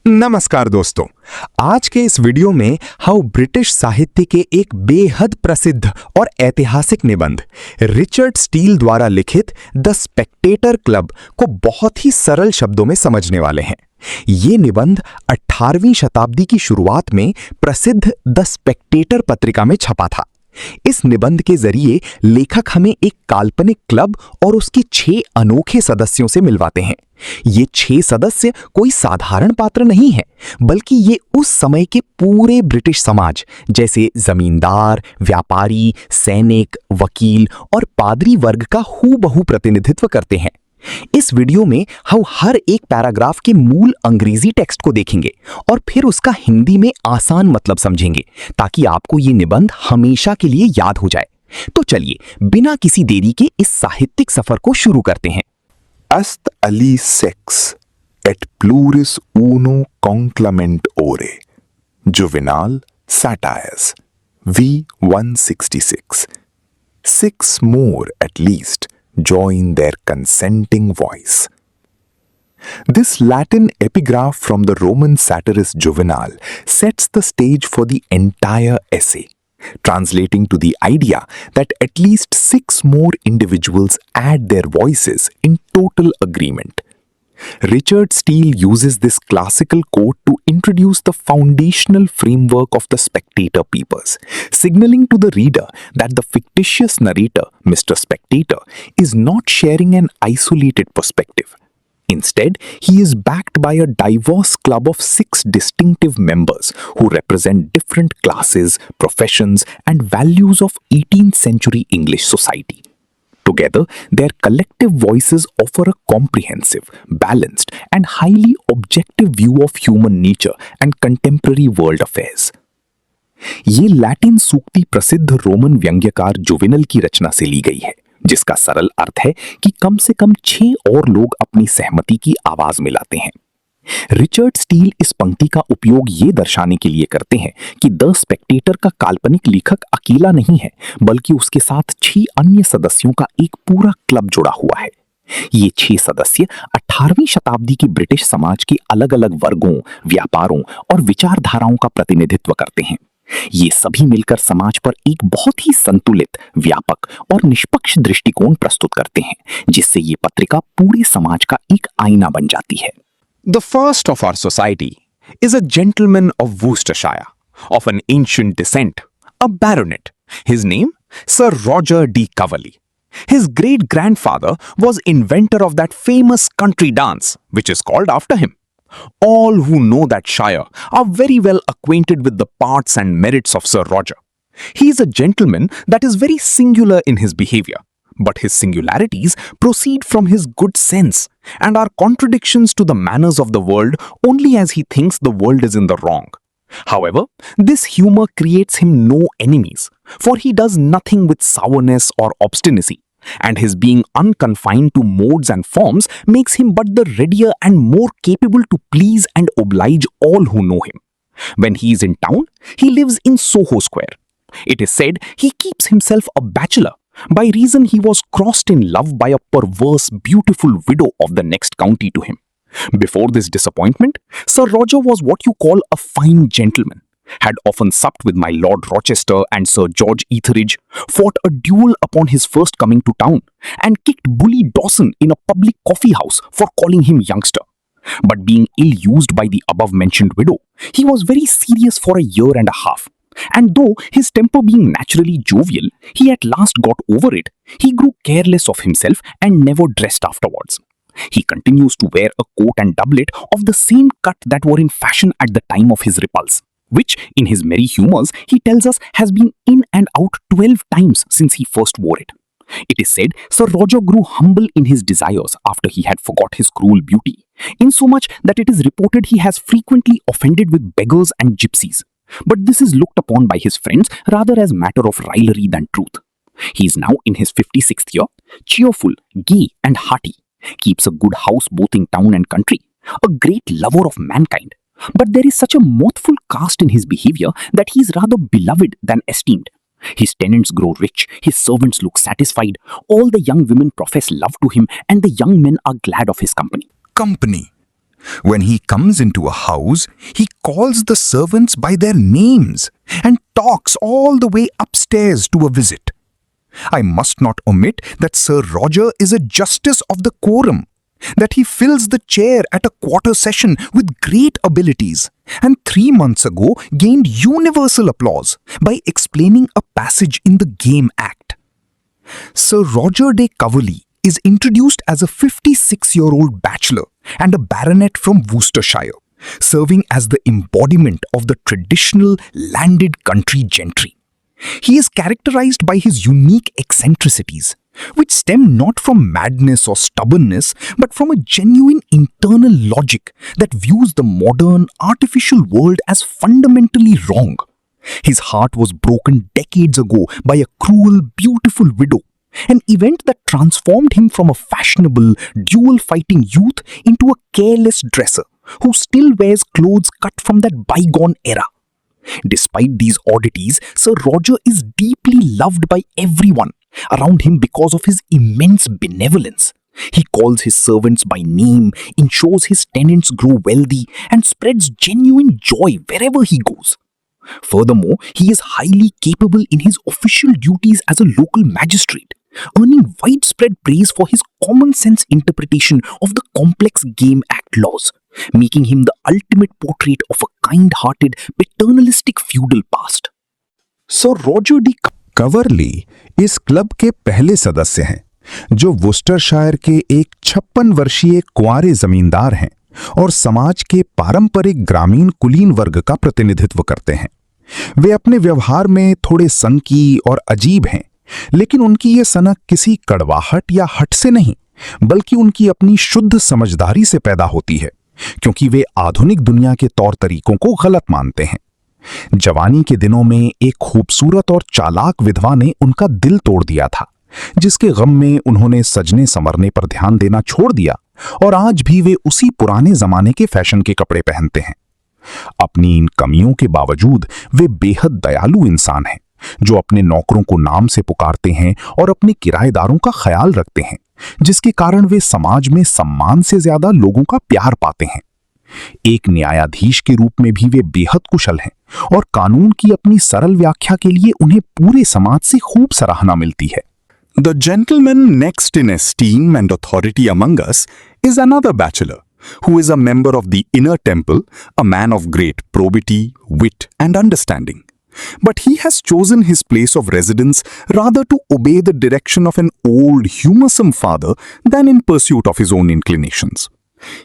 नमस्कार दोस्तों, आज के इस वीडियो में हम ब्रिटिश साहित्य के एक बेहद प्रसिद्ध और ऐतिहासिक निबंध रिचर्ड स्टील द्वारा लिखित द स्पेक्टेटर क्लब को बहुत ही सरल शब्दों में समझने वाले हैं। ये निबंध 18वीं शताब्दी की शुरुआत में प्रसिद्ध द स्पेक्टेटर पत्रिका में छपा था। इस निबंध के जरिए लेखक हमें एक काल्पनिक क्लब और उसके 6 अनोखे सदस्यों से मिलवाते हैं। ये 6 सदस्य कोई साधारण पात्र नहीं है, बल्कि ये उस समय के पूरे ब्रिटिश समाज जैसे जमींदार, व्यापारी, सैनिक, वकील और पादरी वर्ग का हूबहू प्रतिनिधित्व करते हैं। इस वीडियो में हम हर एक पैराग्राफ के मूल अंग्रेजी टेक्स्ट को देखेंगे और फिर उसका हिंदी में आसान मतलब समझेंगे, ताकि आपको ये निबंध हमेशा के लिए याद हो जाए। तो चलिए बिना किसी देरी के इस साहित्यिक सफर को शुरू करते हैं। Est ali sex, et pluris uno conclament ore. Juvenal Satires, v. 166. 6 more at least join their consenting voice. This Latin epigraph from the Roman satirist Juvenal sets the stage for the entire essay, translating to the idea that at least 6 more individuals add their voices in total agreement. Richard Steele uses this classical quote to introduce the foundational framework of the Spectator papers, signaling to the reader that the fictitious narrator, Mr. Spectator, is not sharing an isolated perspective. Instead, he is backed by a diverse club of 6 distinctive members who represent different classes, professions, and values of 18th century English society. Together, their collective voices offer a comprehensive, balanced, and highly objective view of human nature and contemporary world affairs. ये Latin सूक्ति प्रसिद्ध Roman व्यंग्यकार juvenile की रचना से ली गई है, जिसका सरल अर्थ है कि कम से कम 6 और लोग अपनी सहमति की आवाज मिलाते हैं। रिचर्ड स्टील इस पंक्ति का उपयोग ये दर्शाने के लिए करते हैं कि द स्पेक्टेटर का काल्पनिक लेखक अकेला नहीं है, बल्कि उसके साथ 6 अन्य सदस्यों का एक पूरा क्लब जुड़ा हुआ है। ये 6 सदस्य 18वीं शताब्दी की ब्रिटिश समाज के अलग अलग वर्गों, व्यापारों और विचारधाराओं का प्रतिनिधित्व करते हैं। ये सभी मिलकर समाज पर एक बहुत ही संतुलित, व्यापक और निष्पक्ष दृष्टिकोण प्रस्तुत करते हैं, जिससे ये पत्रिका पूरे समाज का एक आईना बन जाती है। The first of our society is a gentleman of Worcestershire, of an ancient descent, a baronet. His name, Sir Roger de Coverley. His great-grandfather was inventor of that famous country dance, which is called after him. All who know that shire are very well acquainted with the parts and merits of Sir Roger. He is a gentleman that is very singular in his behavior, but his singularities proceed from his good sense and are contradictions to the manners of the world only as he thinks the world is in the wrong. However, this humor creates him no enemies, for he does nothing with sourness or obstinacy, and his being unconfined to modes and forms makes him but the readier and more capable to please and oblige all who know him. When he is in town, he lives in Soho Square. It is said he keeps himself a bachelor, by reason he was crossed in love by a perverse, beautiful widow of the next county to him. Before this disappointment, Sir Roger was what you call a fine gentleman, had often supped with my Lord Rochester and Sir George Etheridge, fought a duel upon his first coming to town, and kicked Bully Dawson in a public coffee house for calling him youngster. But being ill-used by the above-mentioned widow, he was very serious for a year and a half. And though his temper being naturally jovial, he at last got over it, he grew careless of himself and never dressed afterwards. He continues to wear a coat and doublet of the same cut that were in fashion at the time of his repulse, which, in his merry humours, he tells us has been in and out 12 times since he first wore it. It is said Sir Roger grew humble in his desires after he had forgot his cruel beauty, insomuch that it is reported he has frequently offended with beggars and gypsies. But this is looked upon by his friends rather as matter of raillery than truth. He is now in his 56th year, cheerful, gay and hearty, keeps a good house both in town and country, a great lover of mankind. But there is such a mirthful cast in his behavior that he is rather beloved than esteemed. His tenants grow rich, his servants look satisfied, all the young women profess love to him, and the young men are glad of his company. Company. When he comes into a house, he calls the servants by their names and talks all the way upstairs to a visit. I must not omit that Sir Roger is a justice of the quorum, that he fills the chair at a quarter session with great abilities, and 3 months ago gained universal applause by explaining a passage in the Game Act. Sir Roger de Coverley is introduced as a 56-year-old bachelor and a baronet from Worcestershire, serving as the embodiment of the traditional landed country gentry. He is characterized by his unique eccentricities, which stem not from madness or stubbornness, but from a genuine internal logic that views the modern, artificial world as fundamentally wrong. His heart was broken decades ago by a cruel, beautiful widow, an event that transformed him from a fashionable, duel-fighting youth into a careless dresser who still wears clothes cut from that bygone era. Despite these oddities, Sir Roger is deeply loved by everyone around him because of his immense benevolence. He calls his servants by name, ensures his tenants grow wealthy, and spreads genuine joy wherever he goes. Furthermore, he is highly capable in his official duties as a local magistrate, earning widespread praise for his common-sense interpretation of the complex Game Act laws, making him the ultimate portrait of a kind-hearted, paternalistic feudal past. Sir Roger de कवरली इस club के पहले सदस्य हैं, जो Worcestershire के एक 56 वर्षीय कुंवारे जमींदार हैं और समाज के पारंपरिक ग्रामीण कुलीन वर्ग का प्रतिनिधित्व करते हैं। वे अपने व्यवहार में थोड़े सनकी और अजीब हैं, लेकिन उनकी ये सनक किसी कड़वाहट या हट से नहीं, बल्कि उनकी अपनी शुद्ध समझदारी से पैदा होती है, क्योंकि वे आधुनिक दुनिया के तौर तरीकों को गलत मानते हैं। जवानी के दिनों में एक खूबसूरत और चालाक विधवा ने उनका दिल तोड़ दिया था, जिसके गम में उन्होंने सजने संवरने पर ध्यान देना छोड़ दिया और आज भी वे उसी पुराने जमाने के फैशन के कपड़े पहनते हैं। अपनी इन कमियों के बावजूद वे बेहद दयालु इंसान हैं, जो अपने नौकरों को नाम से पुकारते हैं और अपने किराएदारों का ख्याल रखते हैं, जिसके कारण वे समाज में सम्मान से ज्यादा लोगों का प्यार पाते हैं। एक न्यायाधीश के रूप में भी वे बेहद कुशल हैं और कानून की अपनी सरल व्याख्या के लिए उन्हें पूरे समाज से खूब सराहना मिलती है। The gentleman next in esteem and authority among us is another bachelor, who is a member of the inner temple, a man of great probity, wit, and understanding. But he has chosen his place of residence rather to obey the direction of an old, humorsome father than in pursuit of his own inclinations.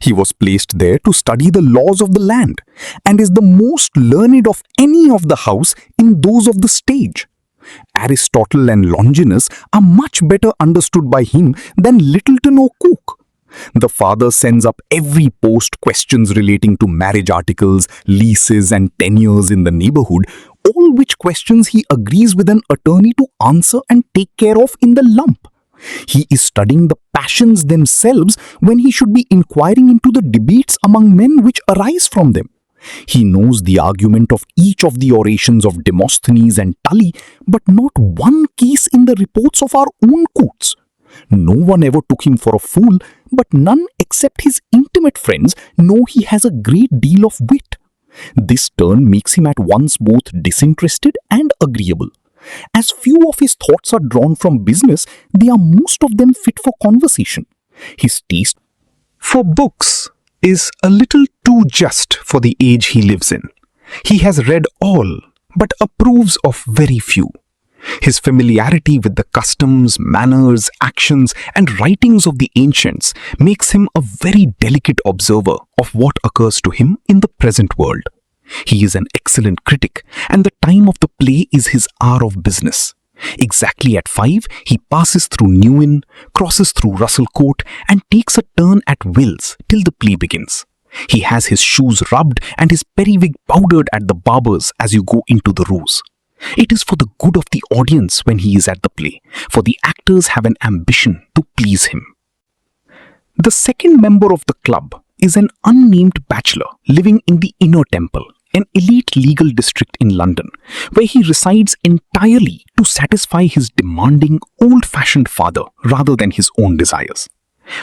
He was placed there to study the laws of the land and is the most learned of any of the house in those of the stage. Aristotle and Longinus are much better understood by him than Littleton or Cook. The father sends up every post questions relating to marriage articles, leases, and tenures in the neighborhood, all which questions he agrees with an attorney to answer and take care of in the lump. He is studying the passions themselves when he should be inquiring into the debates among men which arise from them. He knows the argument of each of the orations of Demosthenes and Tully, but not one case in the reports of our own courts. No one ever took him for a fool, but none except his intimate friends know he has a great deal of wit. This turn makes him at once both disinterested and agreeable. As few of his thoughts are drawn from business, they are most of them fit for conversation. His taste for books is a little too just for the age he lives in. He has read all, but approves of very few. His familiarity with the customs, manners, actions, and writings of the ancients makes him a very delicate observer of what occurs to him in the present world. He is an excellent critic, and the time of the play is his hour of business. Exactly at 5, he passes through New Inn, crosses through Russell Court, and takes a turn at Will's till the play begins. He has his shoes rubbed and his periwig powdered at the barber's as you go into the ruse. It is for the good of the audience when he is at the play, for the actors have an ambition to please him. The second member of the club is an unnamed bachelor living in the Inner Temple, an elite legal district in London, where he resides entirely to satisfy his demanding, old-fashioned father rather than his own desires.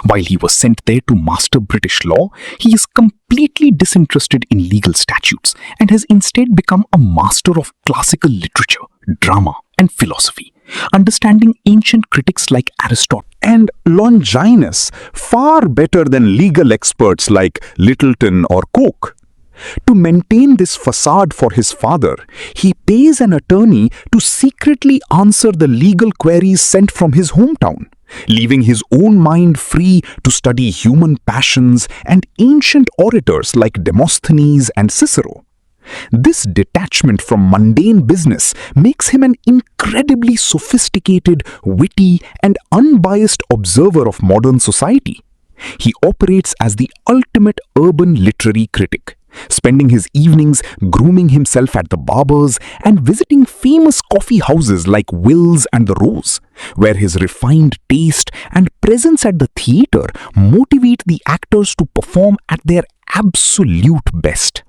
While he was sent there to master British law, he is completely disinterested in legal statutes and has instead become a master of classical literature, drama, and philosophy, understanding ancient critics like Aristotle And Longinus, far better than legal experts like Littleton or Coke. To maintain this facade for his father, he pays an attorney to secretly answer the legal queries sent from his hometown, leaving his own mind free to study human passions and ancient orators like Demosthenes and Cicero. This detachment from mundane business makes him an incredibly sophisticated, witty, and unbiased observer of modern society. He operates as the ultimate urban literary critic, spending his evenings grooming himself at the barbers and visiting famous coffee houses like Will's and the Rose, where his refined taste and presence at the theatre motivate the actors to perform at their absolute best.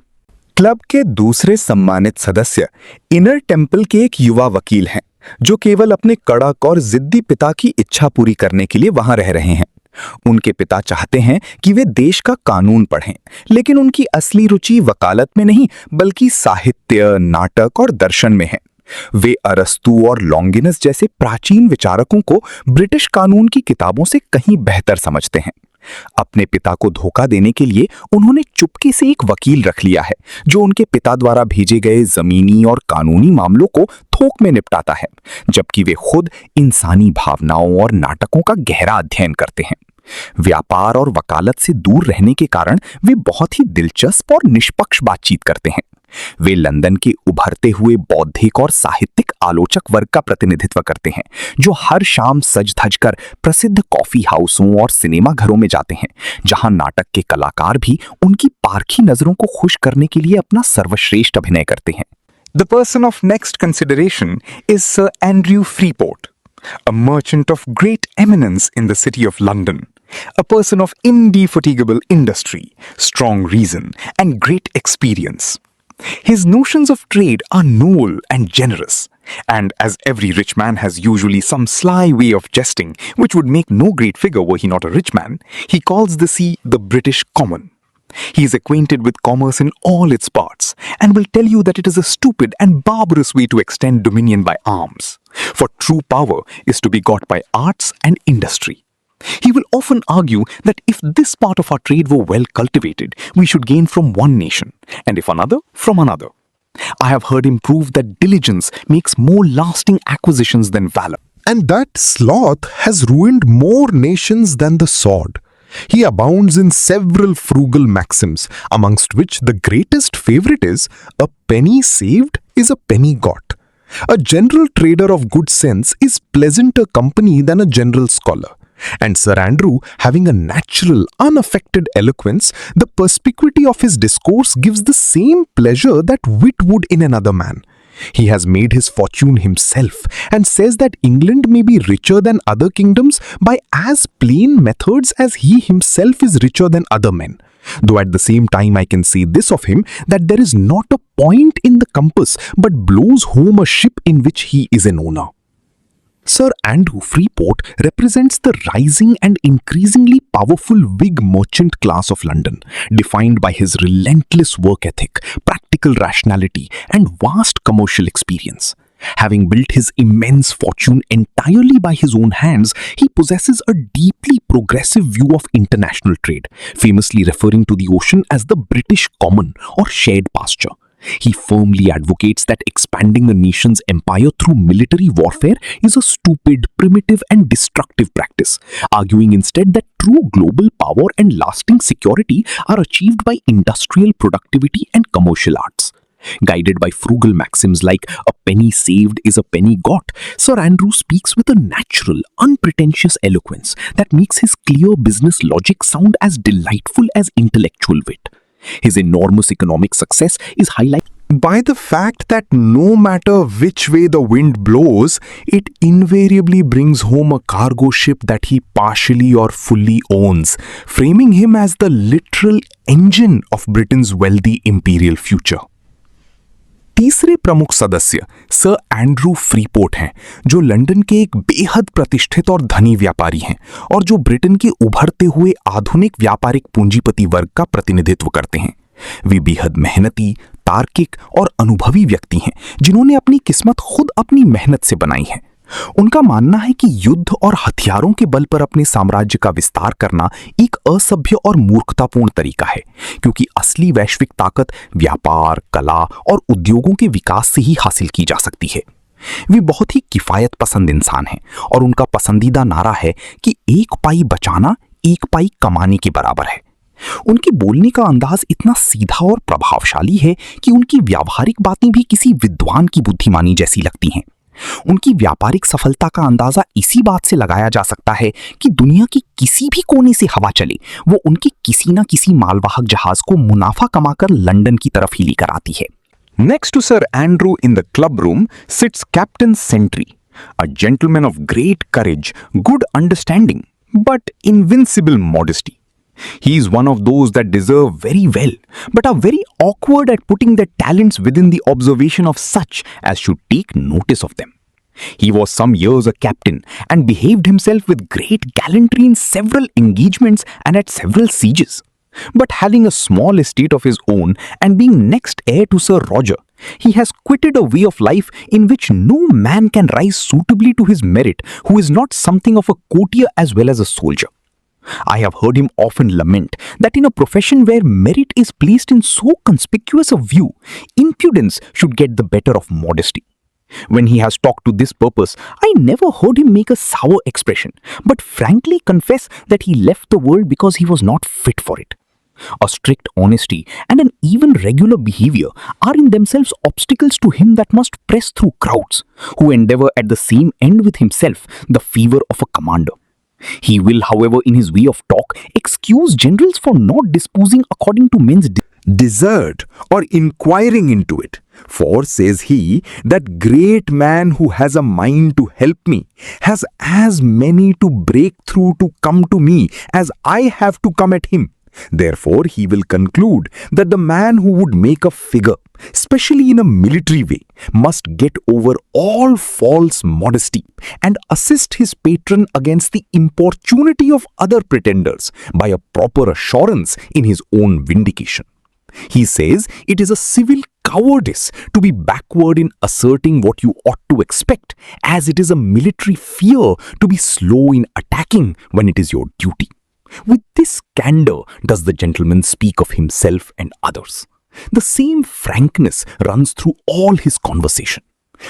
Club के दूसरे सम्मानित सदस्य inner temple के एक युवा वकील हैं जो केवल अपने कड़क और जिद्दी पिता की इच्छा पूरी करने के लिए वहां रह रहे हैं। उनके पिता चाहते हैं कि वे देश का कानून पढ़ें, लेकिन उनकी असली रुचि वकालत में नहीं बल्कि साहित्य, नाटक और दर्शन में है। वे अरस्तू और लॉन्गिनस जैसे प्राचीन विचारकों को ब्रिटिश कानून की किताबों से कहीं बेहतर समझते हैं। अपने पिता को धोखा देने के लिए उन्होंने चुपके से एक वकील रख लिया है जो उनके पिता द्वारा भेजे गए जमीनी और कानूनी मामलों को थोक में निपटाता है, जबकि वे खुद इंसानी भावनाओं और नाटकों का गहरा अध्ययन करते हैं। व्यापार और वकालत से दूर रहने के कारण वे बहुत ही दिलचस्प और निष्पक्ष बातचीत करते हैं। वे लंदन के उभरते हुए बौद्धिक और साहित्यिक आलोचक वर्ग का प्रतिनिधित्व करते हैं जो हर शाम सज धज कर प्रसिद्ध कॉफी हाउसों और सिनेमा घरों में जाते हैं, जहां नाटक के कलाकार भी उनकी पारखी नजरों को खुश करने के लिए अपना सर्वश्रेष्ठ अभिनय करते हैं। The person of next consideration is Sir Andrew Freeport, a merchant of great eminence in the city of London, a person of indefatigable industry, strong reason, and great experience. His notions of trade are noble and generous, and as every rich man has usually some sly way of jesting which would make no great figure were he not a rich man, he calls the sea the British Common. He is acquainted with commerce in all its parts and will tell you that it is a stupid and barbarous way to extend dominion by arms, for true power is to be got by arts and industry. He will often argue that if this part of our trade were well cultivated, we should gain from one nation, and if another, from another. I have heard him prove that diligence makes more lasting acquisitions than valor. And that sloth has ruined more nations than the sword. He abounds in several frugal maxims, amongst which the greatest favorite is, a penny saved is a penny got. A general trader of good sense is pleasanter company than a general scholar. And Sir Andrew, having a natural, unaffected eloquence, the perspicuity of his discourse gives the same pleasure that wit would in another man. He has made his fortune himself and says that England may be richer than other kingdoms by as plain methods as he himself is richer than other men. Though at the same time I can say this of him, that there is not a point in the compass but blows home a ship in which he is an owner. Sir Andrew Freeport represents the rising and increasingly powerful Whig merchant class of London, defined by his relentless work ethic, practical rationality, and vast commercial experience. Having built his immense fortune entirely by his own hands, he possesses a deeply progressive view of international trade, famously referring to the ocean as the British Common or shared pasture. He firmly advocates that expanding a nation's empire through military warfare is a stupid, primitive, and destructive practice, arguing instead that true global power and lasting security are achieved by industrial productivity and commercial arts. Guided by frugal maxims like a penny saved is a penny got, Sir Andrew speaks with a natural, unpretentious eloquence that makes his clear business logic sound as delightful as intellectual wit. His enormous economic success is highlighted by the fact that no matter which way the wind blows, it invariably brings home a cargo ship that he partially or fully owns, framing him as the literal engine of Britain's wealthy imperial future. तीसरे प्रमुख सदस्य sir Andrew Freeport हैं, जो London के एक बेहद प्रतिष्ठित और धनी व्यापारी हैं और जो ब्रिटेन के उभरते हुए आधुनिक व्यापारिक पूंजीपति वर्ग का प्रतिनिधित्व करते हैं। वे बेहद मेहनती, तार्किक और अनुभवी व्यक्ति हैं, जिन्होंने अपनी किस्मत खुद अपनी मेहनत से बनाई है। उनका मानना है कि युद्ध और हथियारों के बल पर अपने साम्राज्य का विस्तार करना एक असभ्य और मूर्खतापूर्ण तरीका है, क्योंकि असली वैश्विक ताकत व्यापार, कला और उद्योगों के विकास से ही हासिल की जा सकती है। वे बहुत ही किफायत पसंद इंसान हैं और उनका पसंदीदा नारा है कि एक पाई बचाना एक पाई कमाने के बराबर है। उनके बोलने का अंदाज इतना सीधा और प्रभावशाली है कि उनकी व्यावहारिक बातें भी किसी विद्वान की बुद्धिमानी जैसी लगती हैं। उनकी व्यापारिक सफलता का अंदाजा इसी बात से लगाया जा सकता है कि दुनिया के किसी भी कोने से हवा चले, वो उनके किसी न किसी मालवाहक जहाज को मुनाफा कमाकर लंदन की तरफ ही लेकर आती है। Next to sir Andrew in the club room sits captain Sentry, a gentleman of great courage, good understanding, but invincible modesty. He is one of those that deserve very well, but are very awkward at putting their talents within the observation of such as should take notice of them. He was some years a captain and behaved himself with great gallantry in several engagements and at several sieges. But having a small estate of his own and being next heir to Sir Roger, he has quitted a way of life in which no man can rise suitably to his merit who is not something of a courtier as well as a soldier. I have heard him often lament that in a profession where merit is placed in so conspicuous a view, impudence should get the better of modesty. When he has talked to this purpose, I never heard him make a sour expression, but frankly confess that he left the world because he was not fit for it. A strict honesty and an even regular behavior are in themselves obstacles to him that must press through crowds, who endeavor at the same end with himself the fever of a commander. He will, however, in his way of talk, excuse generals for not disposing according to men's desert or inquiring into it. For, says he, that great man who has a mind to help me has as many to break through to come to me as I have to come at him. Therefore, he will conclude that the man who would make a figure, especially in a military way, must get over all false modesty and assist his patron against the importunity of other pretenders by a proper assurance in his own vindication. He says it is a civil cowardice to be backward in asserting what you ought to expect, as it is a military fear to be slow in attacking when it is your duty. With this candor does the gentleman speak of himself and others. The same frankness runs through all his conversation.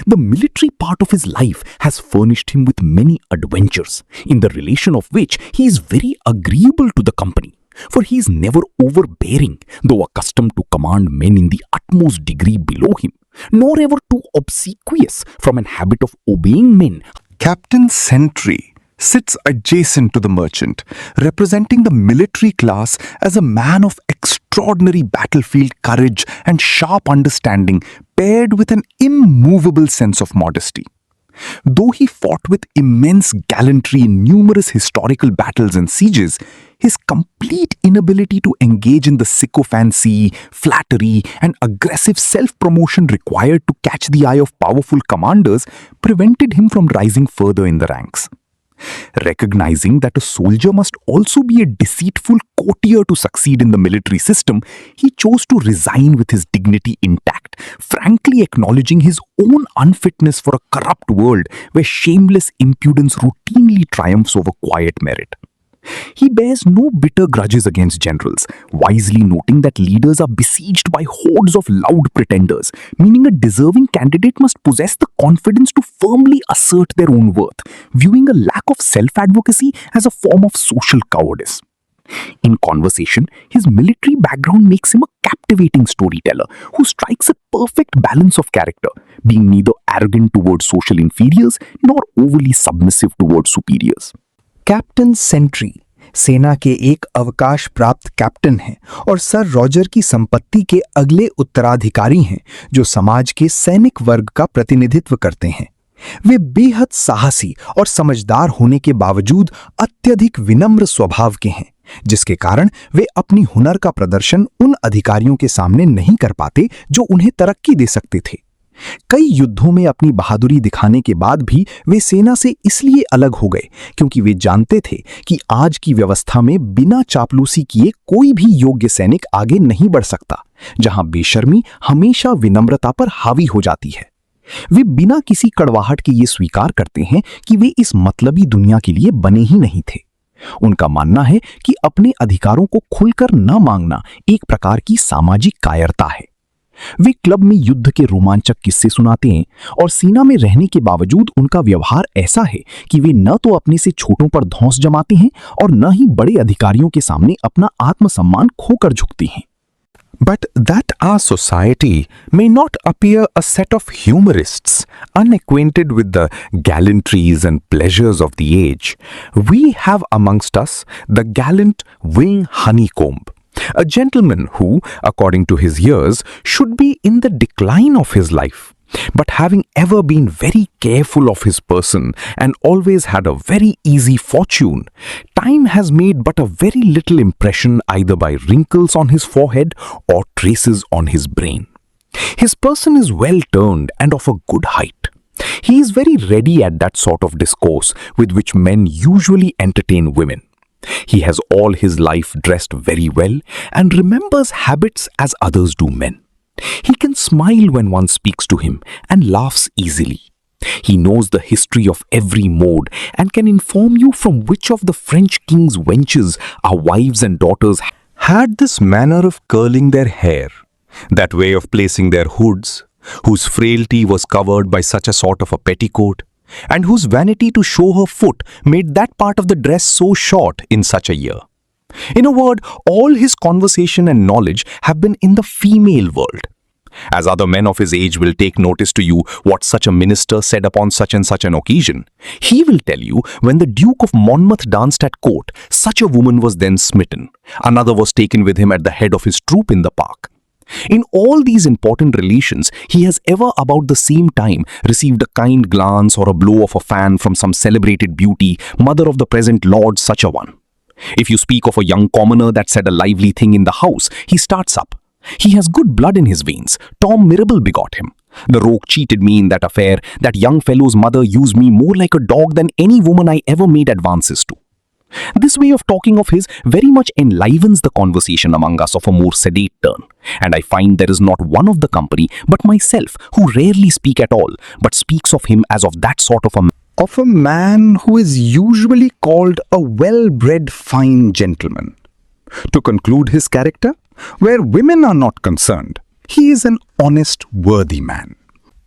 The military part of his life has furnished him with many adventures, in the relation of which he is very agreeable to the company, for he is never overbearing, though accustomed to command men in the utmost degree below him, nor ever too obsequious from an habit of obeying men. Captain Sentry sits adjacent to the merchant, representing the military class as a man of extraordinary battlefield courage and sharp understanding, paired with an immovable sense of modesty. Though he fought with immense gallantry in numerous historical battles and sieges, his complete inability to engage in the sycophancy, flattery, and aggressive self-promotion required to catch the eye of powerful commanders prevented him from rising further in the ranks. Recognizing that a soldier must also be a deceitful courtier to succeed in the military system, he chose to resign with his dignity intact, frankly acknowledging his own unfitness for a corrupt world where shameless impudence routinely triumphs over quiet merit. He bears no bitter grudges against generals, wisely noting that leaders are besieged by hordes of loud pretenders, meaning a deserving candidate must possess the confidence to firmly assert their own worth, viewing a lack of self-advocacy as a form of social cowardice. In conversation, his military background makes him a captivating storyteller who strikes a perfect balance of character, being neither arrogant towards social inferiors nor overly submissive towards superiors. Captain Sentry सेना के एक अवकाश प्राप्त captain हैं और sir Roger की संपत्ति के अगले उत्तराधिकारी हैं, जो समाज के सैनिक वर्ग का प्रतिनिधित्व करते हैं। वे बेहद साहसी और समझदार होने के बावजूद अत्यधिक विनम्र स्वभाव के हैं, जिसके कारण वे अपनी हुनर का प्रदर्शन उन अधिकारियों के सामने नहीं कर पाते जो उन्हें तरक्की दे सकते थे। कई युद्धों में अपनी बहादुरी दिखाने के बाद भी वे सेना से इसलिए अलग हो गए क्योंकि वे जानते थे कि आज की व्यवस्था में बिना चापलूसी किए कोई भी योग्य सैनिक आगे नहीं बढ़ सकता, जहां बेशर्मी हमेशा विनम्रता पर हावी हो जाती है। वे बिना किसी कड़वाहट के ये स्वीकार करते हैं कि वे इस मतलबी दुनिया के लिए बने ही नहीं थे। उनका मानना है कि अपने अधिकारों को खुलकर न मांगना एक प्रकार की सामाजिक कायरता है। वे क्लब में युद्ध के रोमांचक किस्से सुनाते हैं और सेना में रहने के बावजूद उनका व्यवहार ऐसा है कि वे न तो अपने से छोटों पर धौंस जमाते हैं और न ही बड़े अधिकारियों के सामने अपना आत्मसम्मान खोकर झुकते हैं। But that our society may not appear a set of humorists unacquainted with the gallantries and pleasures of the age, we have amongst us the gallant Wing Honeycomb, a gentleman who, according to his years, should be in the decline of his life, but having ever been very careful of his person and always had a very easy fortune, time has made but a very little impression either by wrinkles on his forehead or traces on his brain. His person is well turned and of a good height. He is very ready at that sort of discourse with which men usually entertain women. He has all his life dressed very well and remembers habits as others do men. He can smile when one speaks to him and laughs easily. He knows the history of every mode and can inform you from which of the French king's wenches our wives and daughters Had this manner of curling their hair, that way of placing their hoods, whose frailty was covered by such a sort of a petticoat, and whose vanity to show her foot made that part of the dress so short in such a year. In a word, all his conversation and knowledge have been in the female world. As other men of his age will take notice to you what such a minister said upon such and such an occasion, he will tell you when the Duke of Monmouth danced at court, such a woman was then smitten. Another was taken with him at the head of his troop in the park. In all these important relations, he has ever about the same time received a kind glance or a blow of a fan from some celebrated beauty, mother of the present lord, such a one. If you speak of a young commoner that said a lively thing in the house, he starts up. He has good blood in his veins. Tom Mirabell begot him. The rogue cheated me in that affair. That young fellow's mother used me more like a dog than any woman I ever made advances to. This way of talking of his very much enlivens the conversation among us of a more sedate turn, and I find there is not one of the company but myself who rarely speak at all, but speaks of him as of that sort of a man who is usually called a well-bred fine gentleman. To conclude his character, where women are not concerned, he is an honest, worthy man.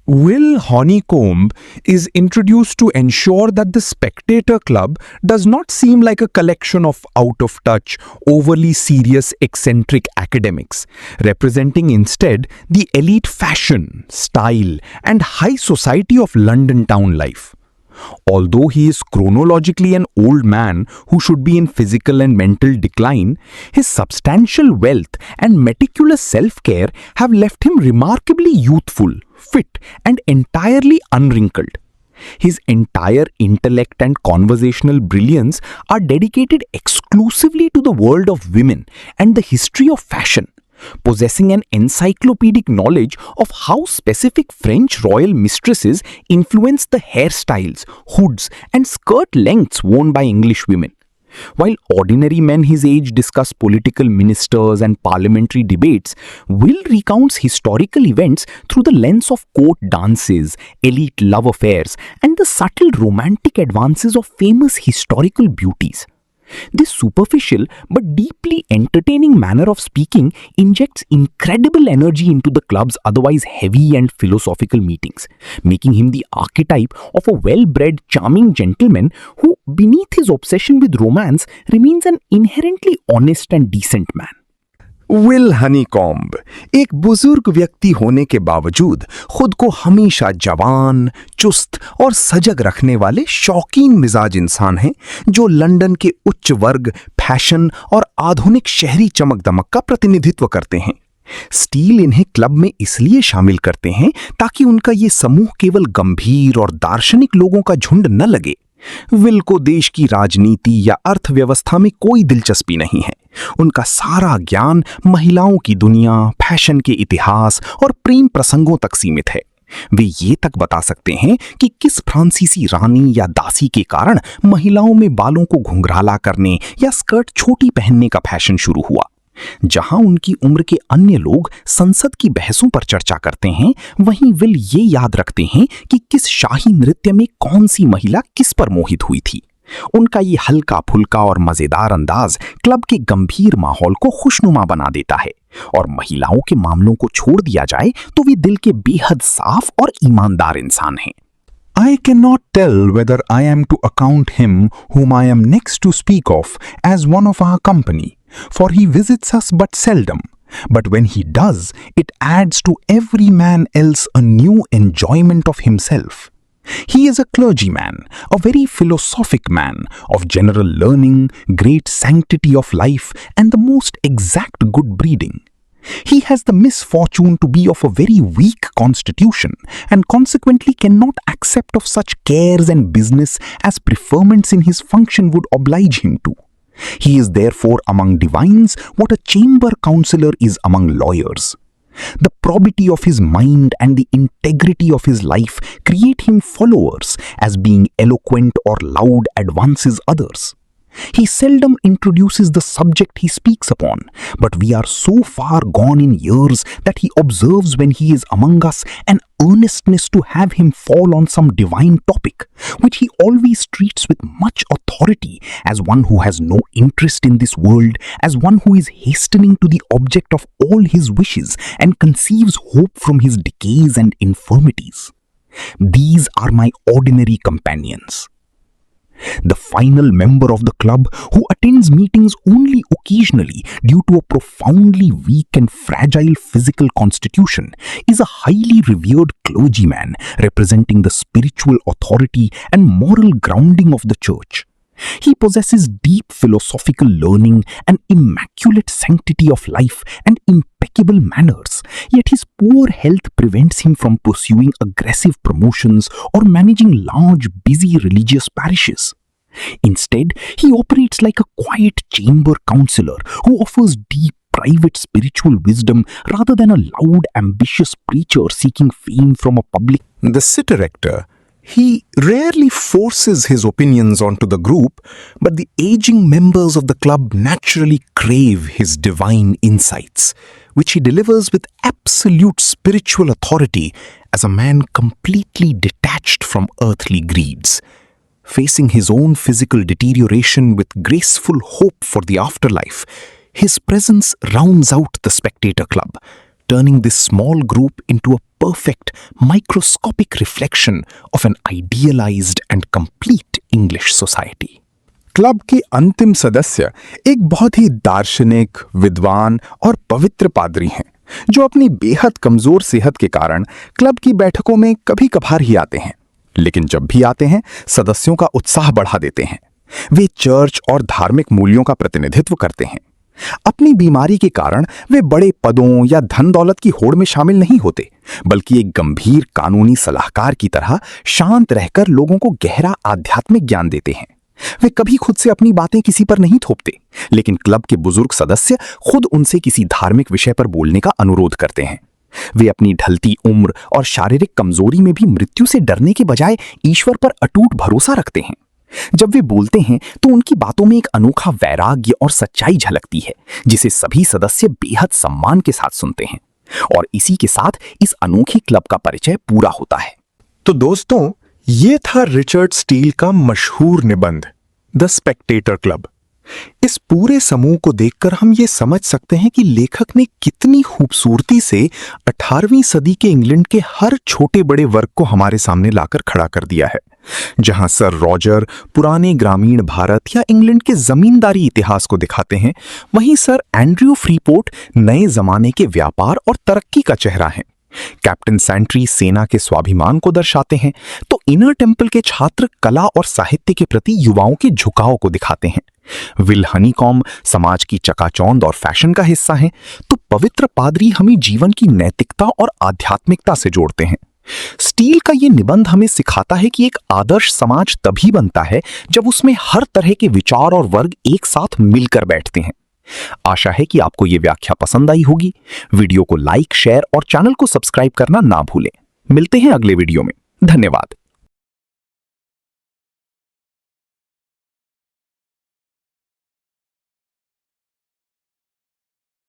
Will Honeycomb is introduced to ensure that the Spectator Club does not seem like a collection of out-of-touch, overly serious, eccentric academics, representing instead the elite fashion, style, and high society of London town life. Although he is chronologically an old man who should be in physical and mental decline, his substantial wealth and meticulous self-care have left him remarkably youthful, fit, and entirely unwrinkled. His entire intellect and conversational brilliance are dedicated exclusively to the world of women and the history of fashion, possessing an encyclopedic knowledge of how specific French royal mistresses influenced the hairstyles, hoods, and skirt lengths worn by English women. While ordinary men his age discuss political ministers and parliamentary debates, Will recounts historical events through the lens of court dances, elite love affairs, and the subtle romantic advances of famous historical beauties. This superficial but deeply entertaining manner of speaking injects incredible energy into the club's otherwise heavy and philosophical meetings, making him the archetype of a well-bred, charming gentleman who, beneath his obsession with romance, remains an inherently honest and decent man. Will honeycomb एक बुजुर्ग व्यक्ति होने के बावजूद खुद को हमेशा जवान, चुस्त और सजग रखने वाले शौकीन मिजाज इंसान हैं जो लंदन के उच्च वर्ग, फैशन और आधुनिक शहरी चमक दमक का प्रतिनिधित्व करते हैं। स्टील इन्हें क्लब में इसलिए शामिल करते हैं ताकि उनका ये समूह केवल गंभीर और दार्शनिक लोगों का झुंड न लगे, विल को देश की राजनीति या अर्थव्यवस्था में कोई दिलचस्पी नहीं है। उनका सारा ज्ञान महिलाओं की दुनिया, फैशन के इतिहास और प्रेम प्रसंगों तक सीमित है। वे ये तक बता सकते हैं कि किस फ्रांसीसी रानी या दासी के कारण महिलाओं में बालों को घुंघराला करने या स्कर्ट छोटी पहनने का फैशन शुरू हुआ। जहां उनकी उम्र के अन्य लोग संसद की बहसों पर चर्चा करते हैं, वहीं विल ये याद रखते हैं कि किस शाही नृत्य में कौन सी महिला किस पर मोहित हुई थी। उनका ये हल्का फुल्का और मजेदार अंदाज क्लब के गंभीर माहौल को खुशनुमा बना देता है, और महिलाओं के मामलों को छोड़ दिया जाए तो वे दिल के बेहद साफ और ईमानदार इंसान हैं। I cannot tell whether I am to account him whom I am next to speak of as one of our company, for he visits us but seldom. But when he does, it adds to every man else a new enjoyment of himself. He is a clergyman, a very philosophic man, of general learning, great sanctity of life, and the most exact good breeding. He has the misfortune to be of a very weak constitution, and consequently cannot accept of such cares and business as preferments in his function would oblige him to. He is therefore among divines what a chamber councillor is among lawyers. The probity of his mind and the integrity of his life create him followers, as being eloquent or loud advances others. He seldom introduces the subject he speaks upon, but we are so far gone in years that he observes when he is among us an earnestness to have him fall on some divine topic, which he always treats with much authority, as one who has no interest in this world, as one who is hastening to the object of all his wishes and conceives hope from his decays and infirmities. These are my ordinary companions. The final member of the club, who attends meetings only occasionally due to a profoundly weak and fragile physical constitution, is a highly revered clergyman representing the spiritual authority and moral grounding of the church. He possesses deep philosophical learning, an immaculate sanctity of life, and impeccable manners, yet his poor health prevents him from pursuing aggressive promotions or managing large, busy religious parishes. Instead, he operates like a quiet chamber councillor who offers deep, private spiritual wisdom rather than a loud, ambitious preacher seeking fame from a public. The sitter rector, he rarely forces his opinions onto the group, but the aging members of the club naturally crave his divine insights, which he delivers with absolute spiritual authority as a man completely detached from earthly greeds. Facing his own physical deterioration with graceful hope for the afterlife, his presence rounds out the Spectator Club, turning this small group into a perfect, microscopic reflection of an idealized and complete English society. Club के अंतिम सदस्य एक बहुत ही दार्शनिक, विद्वान और पवित्र पादरी हैं, जो अपनी बेहद कमजोर सेहत के कारण क्लब की बैठकों में कभी कभार ही आते हैं, लेकिन जब भी आते हैं सदस्यों का उत्साह बढ़ा देते हैं। वे चर्च और धार्मिक मूल्यों का प्रतिनिधित्व करते हैं। अपनी बीमारी के कारण वे बड़े पदों या धन दौलत की होड़ में शामिल नहीं होते, बल्कि एक गंभीर कानूनी सलाहकार की तरह शांत रहकर लोगों को गहरा आध्यात्मिक ज्ञान देते हैं। वे कभी खुद से अपनी बातें किसी पर नहीं थोपते, लेकिन क्लब के बुजुर्ग सदस्य खुद उनसे किसी धार्मिक विषय पर बोलने का अनुरोध करते हैं। वे अपनी ढलती उम्र और शारीरिक कमजोरी में भी मृत्यु से डरने के बजाय ईश्वर पर अटूट भरोसा रखते हैं। जब वे बोलते हैं तो उनकी बातों में एक अनोखा वैराग्य और सच्चाई झलकती है, जिसे सभी सदस्य बेहद सम्मान के साथ सुनते हैं। और इसी के साथ इस अनोखे क्लब का परिचय पूरा होता है। तो दोस्तों, ये था रिचर्ड स्टील का मशहूर निबंध द स्पेक्टेटर क्लब। इस पूरे समूह को देखकर हम ये समझ सकते हैं कि लेखक ने कितनी खूबसूरती से 18वीं सदी के इंग्लैंड के हर छोटे बड़े वर्ग को हमारे सामने लाकर खड़ा कर दिया है। जहां सर रॉजर पुराने ग्रामीण भारत या इंग्लैंड के जमींदारी इतिहास को दिखाते हैं, वहीं सर एंड्रयू फ्रीपोर्ट नए जमाने के व्यापार और तरक्की का चेहरा हैं। कैप्टन सैंट्री सेना के स्वाभिमान को दर्शाते हैं, तो इनर टेम्पल के छात्र कला और साहित्य के प्रति युवाओं के झुकाव को दिखाते हैं। विल हनीकॉम समाज की चकाचौंध और फैशन का हिस्सा हैं, तो पवित्र पादरी हमें जीवन की नैतिकता और आध्यात्मिकता से जोड़ते हैं। स्टील का ये निबंध हमें सिखाता है कि एक आदर्श समाज तभी बनता है जब उसमें हर तरह के विचार और वर्ग एक साथ मिलकर बैठते हैं। आशा है कि आपको ये व्याख्या पसंद आई होगी। वीडियो को लाइक, शेयर और चैनल को सब्सक्राइब करना ना भूलें। मिलते हैं अगले वीडियो में। धन्यवाद।